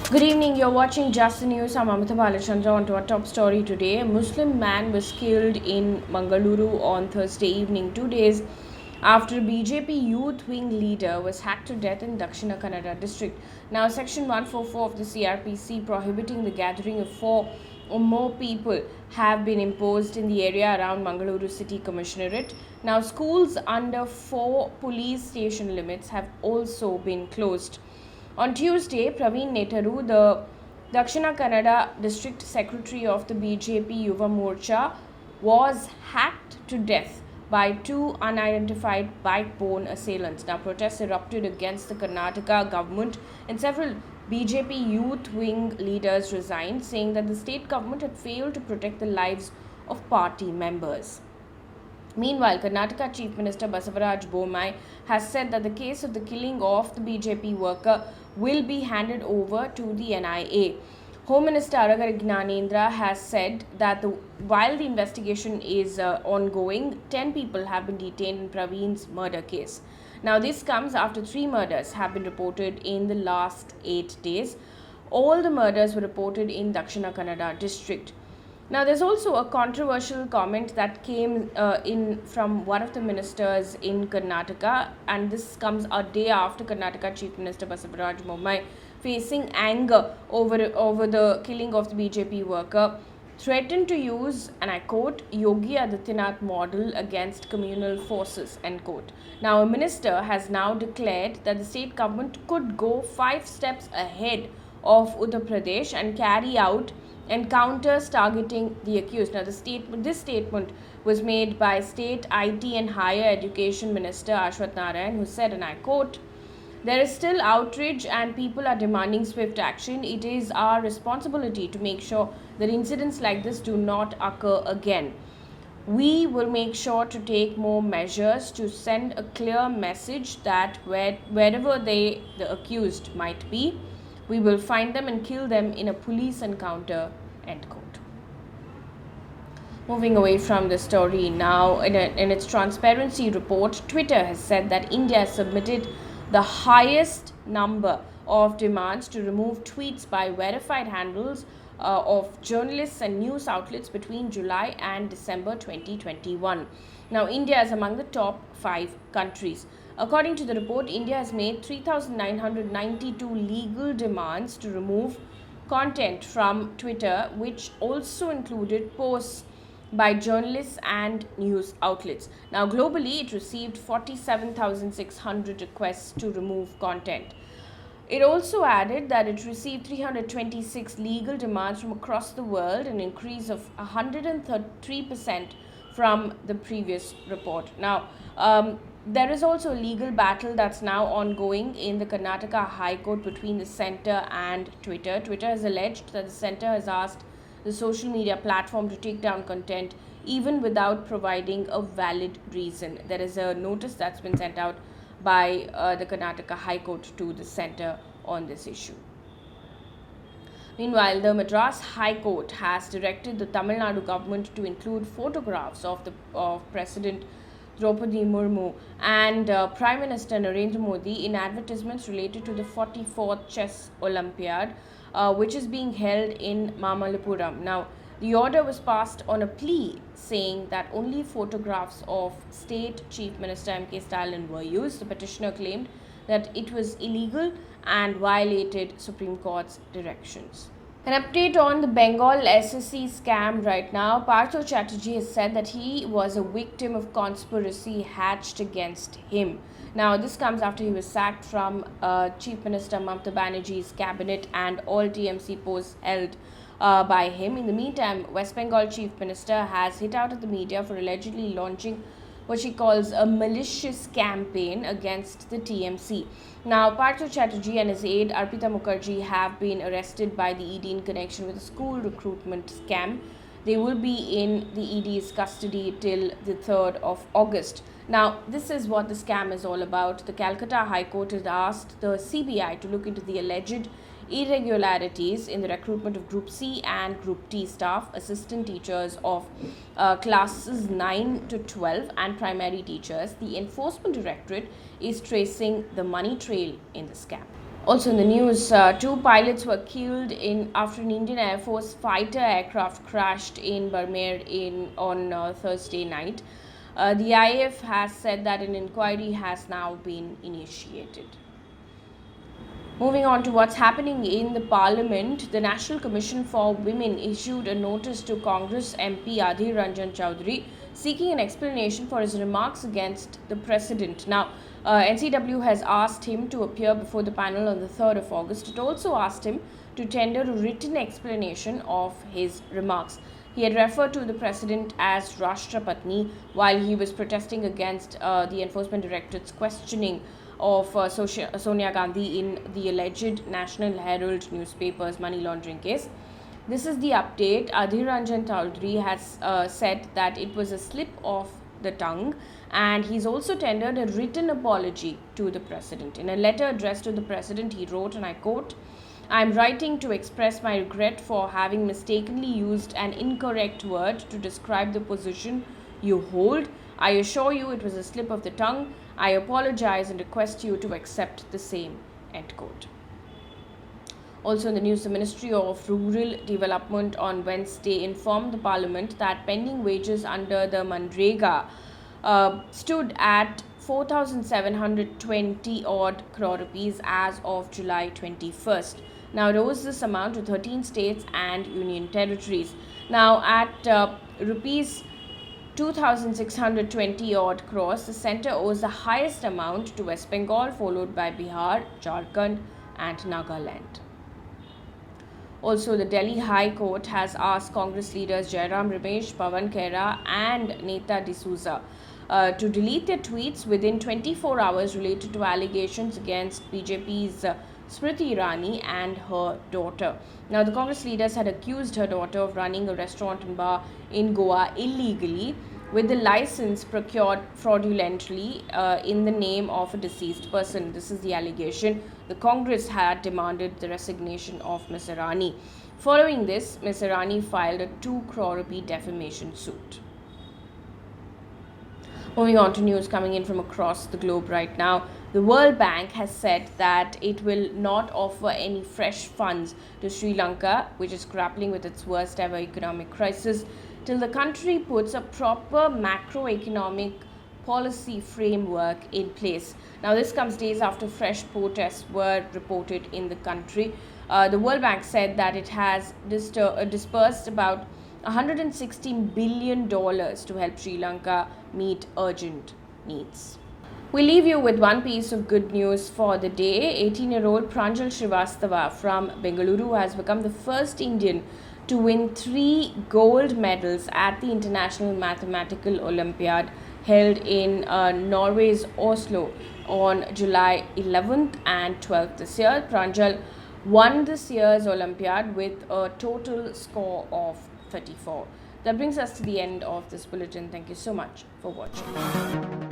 Good evening, you're watching Just the News. I'm Amita Balachandra. On to our top story today. A Muslim man was killed in Mangaluru on Thursday evening, 2 days after BJP youth wing leader was hacked to death in Dakshina Kannada district. Now, Section 144 of the CRPC prohibiting the gathering of 4 or more people have been imposed in the area around Mangaluru City Commissionerate. Now, schools under 4 police station limits have also been closed. On Tuesday, Praveen Netaru, the Dakshina Kannada district secretary of the BJP Yuva Morcha, was hacked to death by 2 unidentified bike-borne assailants. Now, protests erupted against the Karnataka government and several BJP youth wing leaders resigned, saying that the state government had failed to protect the lives of party members. Meanwhile, Karnataka Chief Minister Basavaraj Bommai has said that the case of the killing of the BJP worker will be handed over to the NIA. Home Minister Aragar Gnanendra has said that while the investigation is ongoing, 10 people have been detained in Praveen's murder case. Now, this comes after 3 murders have been reported in the last 8 days. All the murders were reported in Dakshina Kannada district. Now, there's also a controversial comment that came in from one of the ministers in Karnataka, and this comes a day after Karnataka Chief Minister Basavaraj Bommai, facing anger over the killing of the BJP worker, threatened to use, and I quote, Yogi Adityanath model against communal forces, end quote. Now, a minister has now declared that the state government could go 5 steps ahead of Uttar Pradesh and carry out encounters targeting the accused. Now, this statement was made by State IT and Higher Education Minister Ashwath Narayan, who said, and I quote, "There is still outrage and people are demanding swift action. It is our responsibility to make sure that incidents like this do not occur again. We will make sure to take more measures to send a clear message that wherever the accused might be, we will find them and kill them in a police encounter," end quote. Moving away from the story now, in its transparency report, Twitter has said that India has submitted the highest number of demands to remove tweets by verified handles of journalists and news outlets between July and December 2021. Now, India is among the top 5 countries. According to the report, India has made 3,992 legal demands to remove content from Twitter, which also included posts by journalists and news outlets. Now, globally, it received 47,600 requests to remove content. It also added that it received 326 legal demands from across the world, an increase of 103% from the previous report. Now, there is also a legal battle that's now ongoing in the Karnataka High Court between the centre and Twitter. Twitter has alleged that the centre has asked the social media platform to take down content even without providing a valid reason. There is a notice that's been sent out by the Karnataka High Court to the centre on this issue. Meanwhile, the Madras High Court has directed the Tamil Nadu government to include photographs of President Draupadi Murmu and Prime Minister Narendra Modi in advertisements related to the 44th Chess Olympiad, which is being held in Mamallapuram. Now, the order was passed on a plea saying that only photographs of State Chief Minister M.K. Stalin were used. The petitioner claimed that it was illegal and violated Supreme Court's directions. An update on the Bengal SSC scam right now. Partha Chatterjee has said that he was a victim of conspiracy hatched against him. Now, this comes after he was sacked from Chief Minister Mamata Banerjee's cabinet and all TMC posts held by him. In the meantime, West Bengal Chief Minister has hit out at the media for allegedly launching what she calls a malicious campaign against the TMC. Now, Partha Chatterjee and his aide Arpita Mukherjee have been arrested by the ED in connection with a school recruitment scam. They will be in the ED's custody till the 3rd of August. Now, this is what the scam is all about. The Calcutta High Court has asked the CBI to look into the alleged irregularities in the recruitment of Group C and Group T staff, assistant teachers of classes 9 to 12 and primary teachers. The Enforcement Directorate is tracing the money trail in the scam. Also in the news, two pilots were killed after an Indian Air Force fighter aircraft crashed in Burma on Thursday night. The IAF has said that an inquiry has now been initiated. Moving on to what's happening in the Parliament, the National Commission for Women issued a notice to Congress MP Adhir Ranjan Chowdhury seeking an explanation for his remarks against the President. Now, NCW has asked him to appear before the panel on the 3rd of August. It also asked him to tender a written explanation of his remarks. He had referred to the President as Rashtrapatni while he was protesting against the Enforcement Directorate's questioning of Sonia Gandhi in the alleged National Herald newspaper's money laundering case. This is the update. Adhir Ranjan Chowdhury has said that it was a slip of the tongue, and he's also tendered a written apology to the President. In a letter addressed to the President, he wrote, and I quote, "I am writing to express my regret for having mistakenly used an incorrect word to describe the position you hold. I assure you it was a slip of the tongue. I apologize and request you to accept the same." End quote. Also in the news, the Ministry of Rural Development on Wednesday informed the Parliament that pending wages under the MGNREGA stood at 4,720 odd crore rupees as of July 21st. Now rose this amount to 13 states and union territories. Now at rupees 2,620 odd crores, the centre owes the highest amount to West Bengal, followed by Bihar, Jharkhand and Nagaland. Also, the Delhi High Court has asked Congress leaders Jairam Ramesh, Pawan Khera and Neta D'Souza to delete their tweets within 24 hours related to allegations against BJP's Smriti Irani and her daughter. Now, the Congress leaders had accused her daughter of running a restaurant and bar in Goa illegally with the license procured fraudulently in the name of a deceased person. This is the allegation. The Congress had demanded the resignation of Ms. Irani. Following this, Ms. Irani filed a 2 crore rupee defamation suit. Moving on to news coming in from across the globe right now. The World Bank has said that it will not offer any fresh funds to Sri Lanka, which is grappling with its worst ever economic crisis, till the country puts a proper macroeconomic policy framework in place. Now, this comes days after fresh protests were reported in the country. The World Bank said that it has dispersed about $116 billion to help Sri Lanka meet urgent needs. We leave you with one piece of good news for the day. 18-year-old Pranjal Srivastava from Bengaluru has become the first Indian to win 3 gold medals at the International Mathematical Olympiad held in Norway's Oslo on July 11th and 12th this year. Pranjal won this year's Olympiad with a total score of 34. That brings us to the end of this bulletin. Thank you so much for watching.